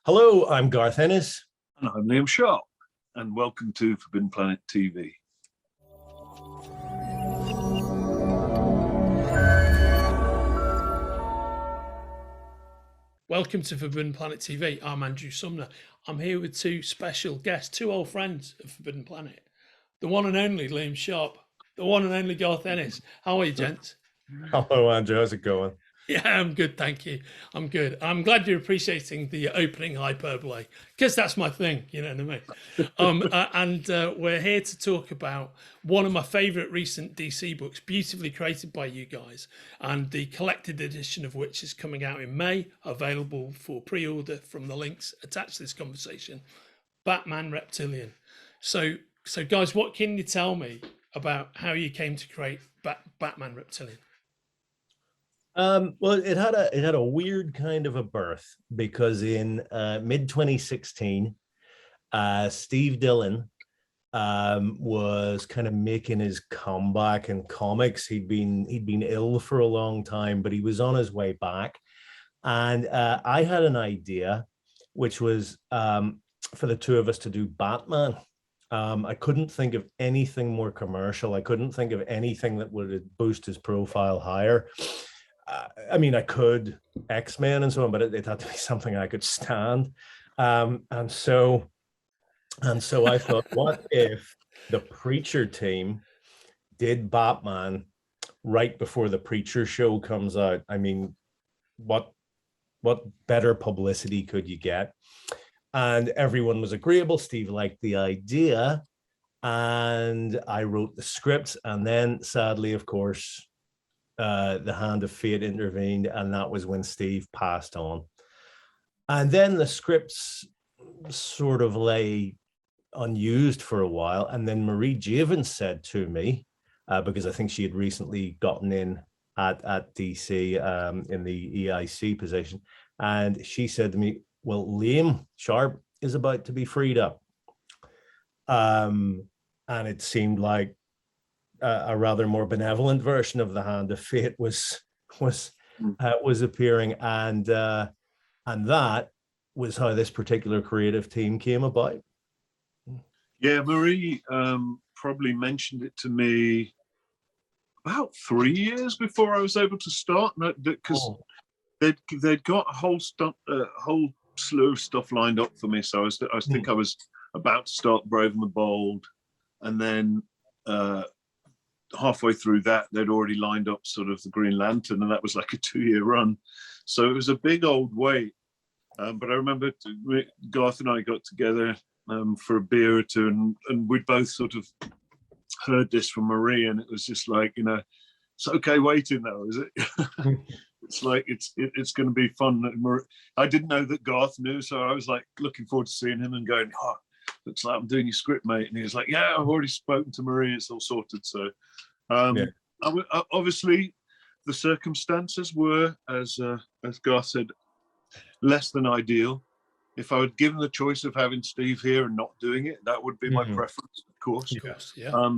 Hello, I'm Garth Ennis. And I'm Liam Sharp, and welcome to Forbidden Planet TV. Welcome to Forbidden Planet TV. I'm Andrew Sumner. I'm here with two special guests, two old friends of Forbidden Planet. The one and only Liam Sharp, the one and only Garth Ennis. How are you, gents? Hello, Andrew. How's it going? Yeah, I'm good, thank you. I'm good. I'm glad you're appreciating the opening hyperbole, because that's my thing, you know what I mean? And we're here to talk about one of my favourite recent DC books, beautifully created by you guys, and the collected edition of which is coming out in May, available for pre-order from the links attached to this conversation, Batman Reptilian. So guys, what can you tell me about how you came to create Batman Reptilian? Well, it had a weird kind of a birth because in mid 2016, Steve Dillon was kind of making his comeback in comics. He'd been ill for a long time, but he was on his way back, and I had an idea, which was for the two of us to do Batman. I couldn't think of anything more commercial. I couldn't think of anything that would boost his profile higher. I mean, I could X-Men and so on, but it had to be something I could stand. And so I thought, what if the Preacher team did Batman right before the Preacher show comes out? I mean, what better publicity could you get? And everyone was agreeable. Steve liked the idea, and I wrote the scripts. And then, sadly, of course, the hand of fate intervened, and that was when Steve passed on. And then the scripts sort of lay unused for a while, and then Marie Javen said to me, because I think she had recently gotten in at DC in the EIC position, and she said to me, well, Liam Sharp is about to be freed up, and it seemed like a rather more benevolent version of the hand of fate was appearing, and that was how this particular creative team came about. Yeah, Marie probably mentioned it to me about 3 years before I was able to start, because they'd got a whole slew of stuff lined up for me. So I think I was about to start Brave and the Bold, and then halfway through that, they'd already lined up sort of the Green Lantern, and that was like a 2-year run. So it was a big old wait. But I remember Garth and I got together for a beer or two, and we'd both sort of heard this from Marie, and it was just like, you know, it's okay waiting though, is it? It's like, it's going to be fun. I didn't know that Garth knew, so I was like looking forward to seeing him and going, oh, looks like I'm doing your script, mate. And he was like, yeah, I've already spoken to Marie, it's all sorted. So obviously the circumstances were, as Garth said, less than ideal. If I would given the choice of having Steve here and not doing it, that would be my preference, of course. Yes, yeah.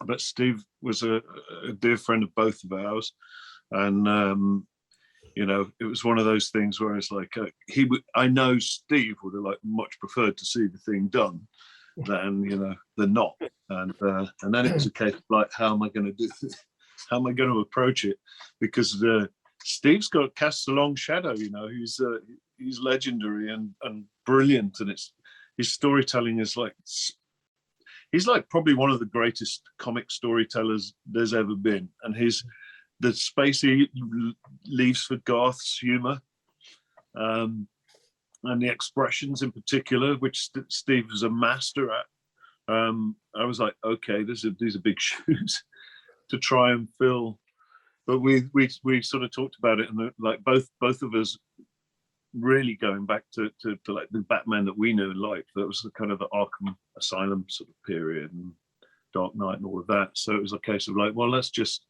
But Steve was a dear friend of both of ours, and you know, it was one of those things where it's like I know Steve would have like much preferred to see the thing done than not, and then it was a case of like, how am I going to do this? How am I going to approach it? Because Steve's got casts a long shadow. You know, he's legendary and brilliant, and his storytelling is like, he's like probably one of the greatest comic storytellers there's ever been, and the space he leaves for Garth's humor, and the expressions in particular, which Steve is a master at. I was like, okay, these are big shoes to try and fill. But we sort of talked about it, and like both of us really going back to like the Batman that we knew and liked. That was the kind of the Arkham Asylum sort of period and Dark Knight and all of that. So it was a case of like, well, let's just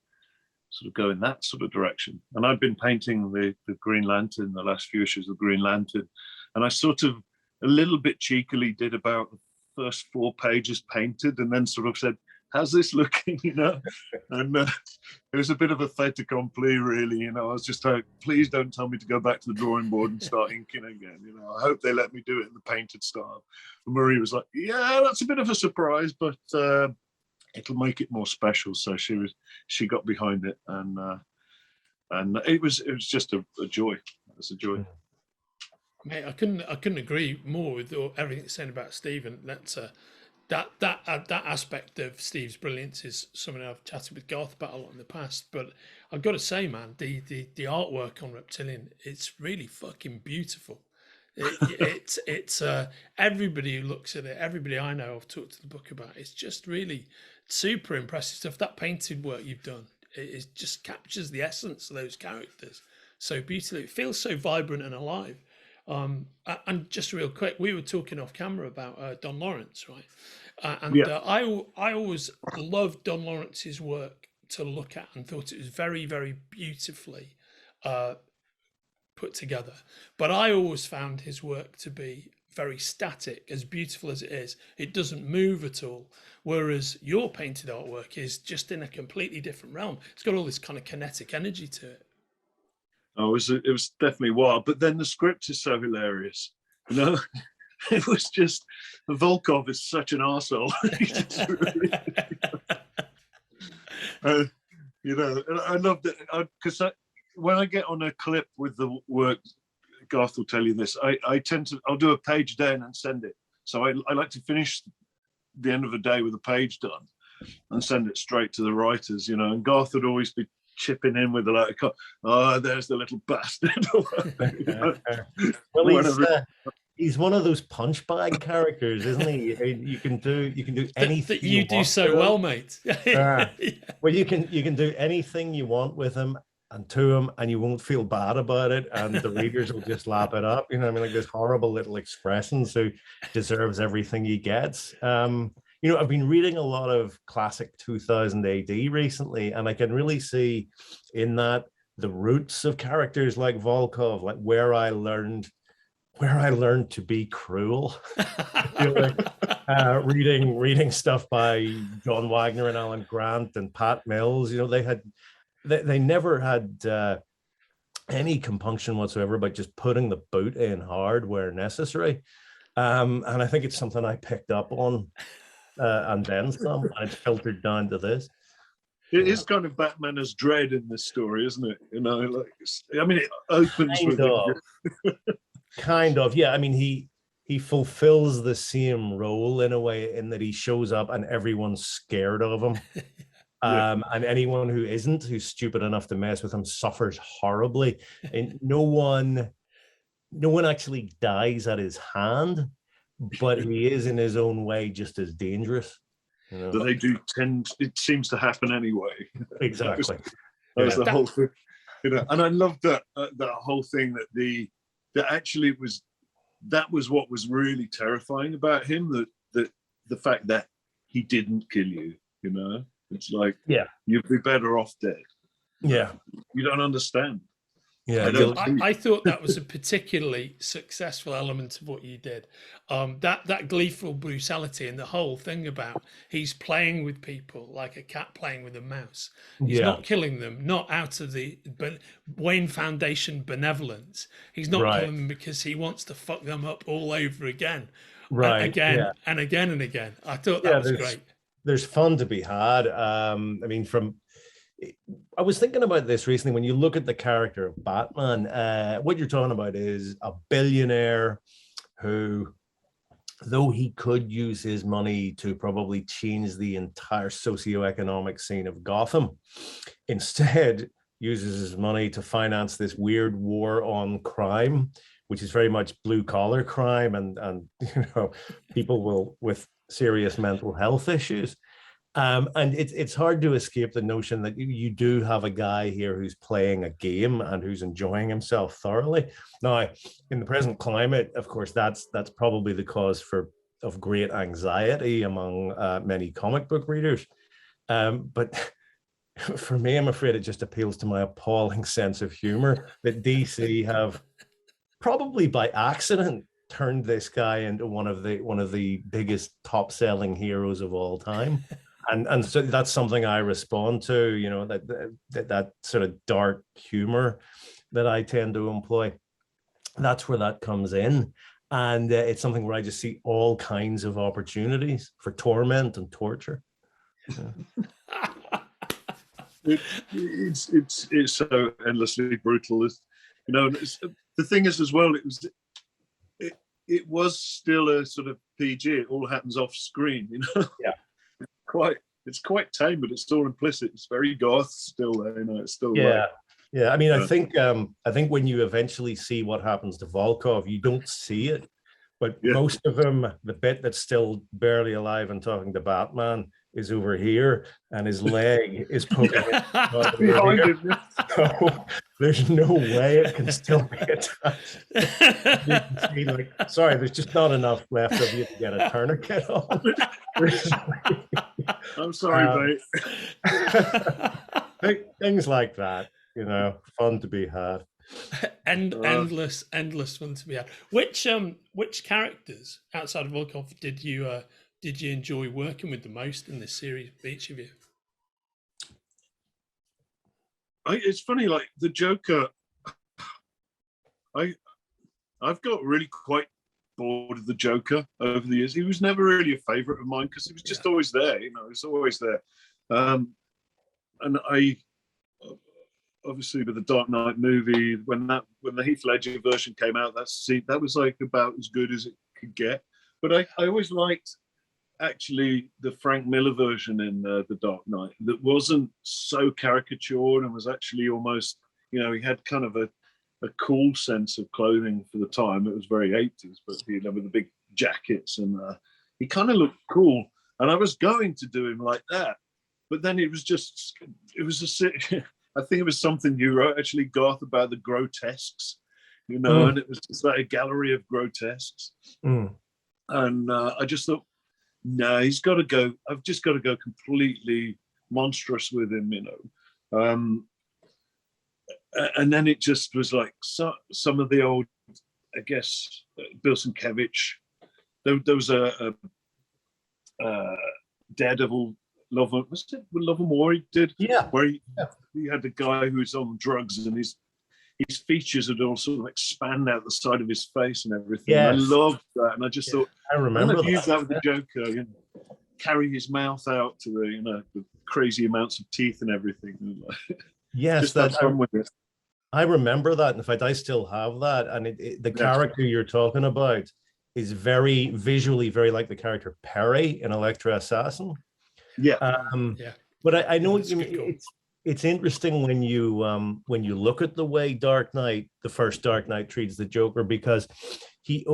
sort of go in that sort of direction. And I'd been painting the Green Lantern, the last few issues of Green Lantern, and I sort of a little bit cheekily did about the first 4 pages painted, and then sort of said, how's this looking, you know? And it was a bit of a fait accompli, really, you know. I was just like, please don't tell me to go back to the drawing board and start inking again, you know. I hope they let me do it in the painted style. And Marie was like, yeah, that's a bit of a surprise, but it'll make it more special. So she got behind it, and it was just a joy. It was a joy. Mate, I couldn't agree more with everything you're saying about Stephen. That aspect of Steve's brilliance is something I've chatted with Garth about a lot in the past. But I've got to say, man, the artwork on Reptilian, it's really fucking beautiful. It's everybody who looks at it, everybody I know I've talked to the book about, it's just really super impressive stuff. That painted work you've done, it just captures the essence of those characters so beautifully. It feels so vibrant and alive. And just real quick, we were talking off camera about Don Lawrence, right? I always loved Don Lawrence's work to look at and thought it was very, very beautifully put together. But I always found his work to be very static. As beautiful as it is, it doesn't move at all. Whereas your painted artwork is just in a completely different realm. It's got all this kind of kinetic energy to it. Oh, it was definitely wild. But then the script is so hilarious, you know. It was just, Volkov is such an arsehole. You know, and I loved it because when I get on a clip with the work, Garth will tell you this, I'll do a page a day and then send it. So I like to finish the end of the day with a page done and send it straight to the writers, you know. And Garth would always be chipping in with like, oh, there's the little bastard. Well, he's one of those punch bag characters, isn't he? You can do anything that you do so well, mate. Well, you can do anything you want with him and to him, and you won't feel bad about it, and the readers will just lap it up. You know what I mean? Like this horrible little expression, so deserves everything he gets. You know, I've been reading a lot of classic 2000 AD recently, and I can really see in that the roots of characters like Volkov, like where I learned to be cruel. Reading stuff by John Wagner and Alan Grant and Pat Mills. You know, they never had any compunction whatsoever about just putting the boot in hard where necessary. And I think it's something I picked up on. And then some, and it's filtered down to this. It is kind of Batman as dread in this story, isn't it? You know, like, I mean, it opens kind of, yeah. I mean, he fulfills the same role in a way, in that he shows up and everyone's scared of him. And anyone who isn't, who's stupid enough to mess with him, suffers horribly. And no one actually dies at his hand, but he is in his own way just as dangerous. You know? But they do tend, it seems to happen anyway. Exactly. That was the whole thing. You know, and I loved that whole thing that actually that was what was really terrifying about him, that the fact that he didn't kill you, you know. It's like, you'd be better off dead. Yeah. You don't understand. Yeah, I thought that was a particularly successful element of what you did. That gleeful brutality and the whole thing about he's playing with people like a cat playing with a mouse. He's not killing them, not out of the Wayne Foundation benevolence. He's not killing them because he wants to fuck them up all over again. Right. And again and again. I thought that was great. There's fun to be had. I mean, I was thinking about this recently. When you look at the character of Batman, what you're talking about is a billionaire who, though he could use his money to probably change the entire socioeconomic scene of Gotham, instead uses his money to finance this weird war on crime, which is very much blue collar crime and you know, people with serious mental health issues. And it's hard to escape the notion that you do have a guy here who's playing a game and who's enjoying himself thoroughly. Now, in the present climate, of course, that's probably the cause of great anxiety among many comic book readers. But for me, I'm afraid it just appeals to my appalling sense of humor that DC have, probably by accident, turned this guy into one of the biggest top-selling heroes of all time. and so that's something I respond to, you know, that sort of dark humor that I tend to employ. That's where that comes in. And it's something where I just see all kinds of opportunities for torment and torture. It's so endlessly brutal. You know, the thing is as well, it was still a sort of PG. It all happens off screen, you know. Yeah. It's quite tame, but it's still implicit. It's very Garth still there, you know. It's still yeah. Yeah, I mean, I think when you eventually see what happens to Volkov, you don't see it, but most of them, the bit that's still barely alive and talking to Batman is over here, and his leg is poking behind him. So there's no way it can still be attached. You can see, like, sorry, there's just not enough left of you to get a tourniquet on. I'm sorry, mate. Things like that. You know, fun to be had. Endless fun to be had. Which characters outside of Volkov did you enjoy working with the most in this series, each of you? It's funny, like the Joker. I've got really quite bored of the Joker over the years. He was never really a favorite of mine because he was just always there. You know, he was always there. And I. Obviously, with the Dark Knight movie, when the Heath Ledger version came out, that was like about as good as it could get. But I always liked actually the Frank Miller version in the Dark Knight that wasn't so caricatured and was actually almost, you know, he had kind of a cool sense of clothing for the time. It was very 80s, but you know, with the big jackets and he kind of looked cool. And I was going to do him like that, but then it was I think it was something you wrote, actually, Garth, about the grotesques, you know, and it was just like a gallery of grotesques. And I just thought, no, he's got to go. I've just got to go completely monstrous with him, you know. And then it just was like some of the old, I guess, Bill Sienkiewicz. There was a Daredevil Love and War he did, where he had a guy who's on drugs and his features would all sort of expand out the side of his face and everything. Yes. I loved that, and I just thought, I remember I'm use that with the Joker, you know, carry his mouth out to the, you know, the crazy amounts of teeth and everything. Yes, just have fun with it. I remember that, and in fact, I still have that. And the character you're talking about is very visually very like the character Perry in Electra Assassin. But I know what you mean. Cool. It's interesting when you look at the way the first Dark Knight treats the Joker, because he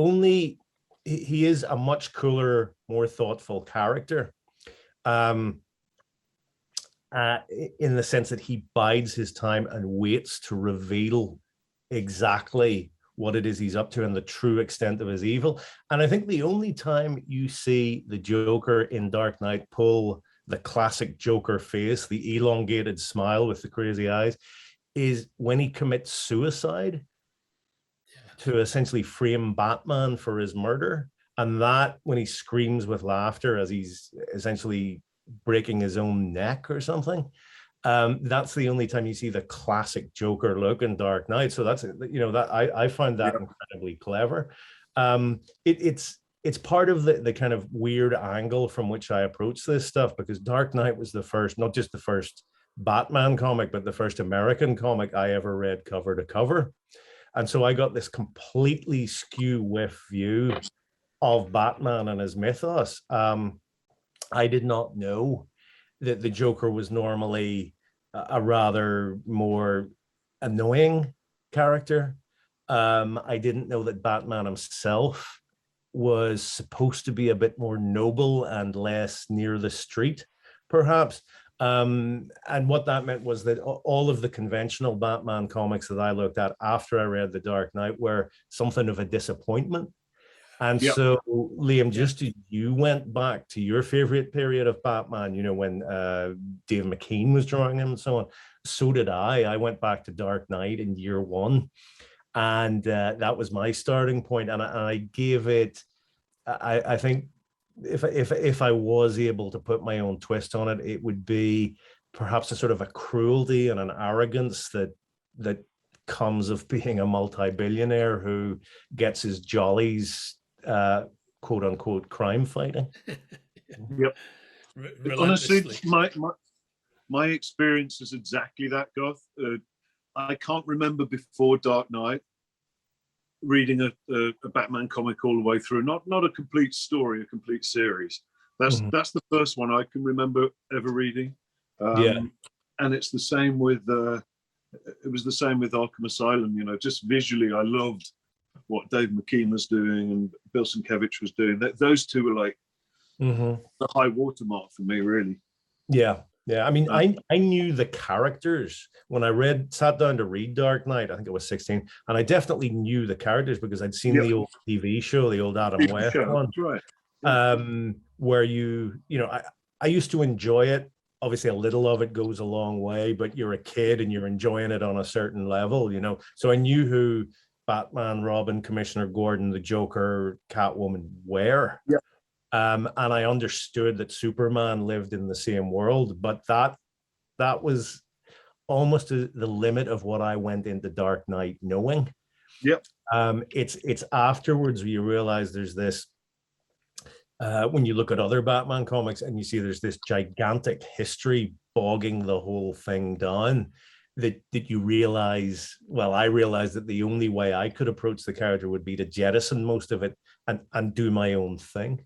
is a much cooler, more thoughtful character, in the sense that he bides his time and waits to reveal exactly what it is he's up to and the true extent of his evil. And I think the only time you see the Joker in Dark Knight pull the classic Joker face, the elongated smile with the crazy eyes, is when he commits suicide to essentially frame Batman for his murder. And that, when he screams with laughter as he's essentially breaking his own neck or something, that's the only time you see the classic Joker look in Dark Knight. So that's, you know, that I find that incredibly clever. It's part of the kind of weird angle from which I approach this stuff, because Dark Knight was the first, not just the first Batman comic, but the first American comic I ever read cover to cover. And so I got this completely skew whiff view of Batman and his mythos. I did not know that the Joker was normally a rather more annoying character. I didn't know that Batman himself was supposed to be a bit more noble and less near the street, perhaps. And what that meant was that all of the conventional Batman comics that I looked at after I read The Dark Knight were something of a disappointment. And so, Liam, just as you went back to your favorite period of Batman, you know, when Dave McKean was drawing him and so on, so did I. I went back to Dark Knight in year one. And that was my starting point. And I gave it, I think, if I was able to put my own twist on it, it would be perhaps a sort of a cruelty and an arrogance that comes of being a multi-billionaire who gets his jollies, quote unquote, crime fighting. Yep. Honestly, Relentlessly. my experience is exactly that, Garth. I can't remember before Dark Knight reading a Batman comic all the way through. Not a complete story, a complete series. That's the first one I can remember ever reading. Yeah. And it's the same with it was the same with Arkham Asylum. You know, just visually, I loved what Dave McKean was doing and Bill Sienkiewicz was doing. Those two were like the high watermark for me, really. Yeah. Yeah, I mean, I knew the characters when I sat down to read Dark Knight. I think I was 16, and I definitely knew the characters because I'd seen the old TV show, the old Adam West one, right? Where you know, I used to enjoy it. Obviously, a little of it goes a long way, but you're a kid and you're enjoying it on a certain level, you know. So I knew who Batman, Robin, Commissioner Gordon, the Joker, Catwoman were. Yeah. And I understood that Superman lived in the same world, but that was almost the limit of what I went into Dark Knight knowing. Yep. It's afterwards where you realize there's this, when you look at other Batman comics and you see there's this gigantic history bogging the whole thing down, that you realize, well, I realized that the only way I could approach the character would be to jettison most of it and do my own thing.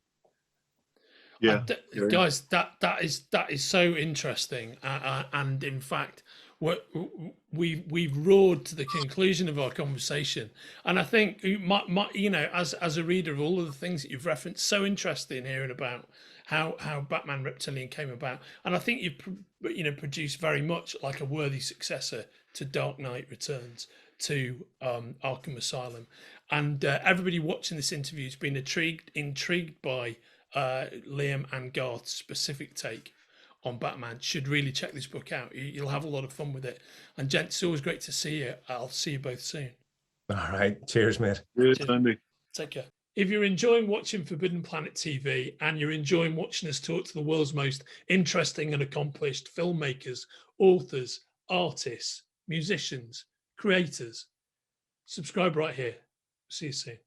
Yeah, guys, that is so interesting, and in fact, we've roared to the conclusion of our conversation, and I think you know, as a reader of all of the things that you've referenced, so interested in hearing about how Batman Reptilian came about, and I think you've produced very much like a worthy successor to Dark Knight Returns, to Arkham Asylum, and everybody watching this interview has been intrigued by Liam and Garth's specific take on Batman. Should really check this book out. You'll have a lot of fun with it. And gents, it's always great to see you. I'll see you both soon. All right. Cheers, mate. Cheers, Andy. Take care. If you're enjoying watching Forbidden Planet TV and you're enjoying watching us talk to the world's most interesting and accomplished filmmakers, authors, artists, musicians, creators, subscribe right here. See you soon.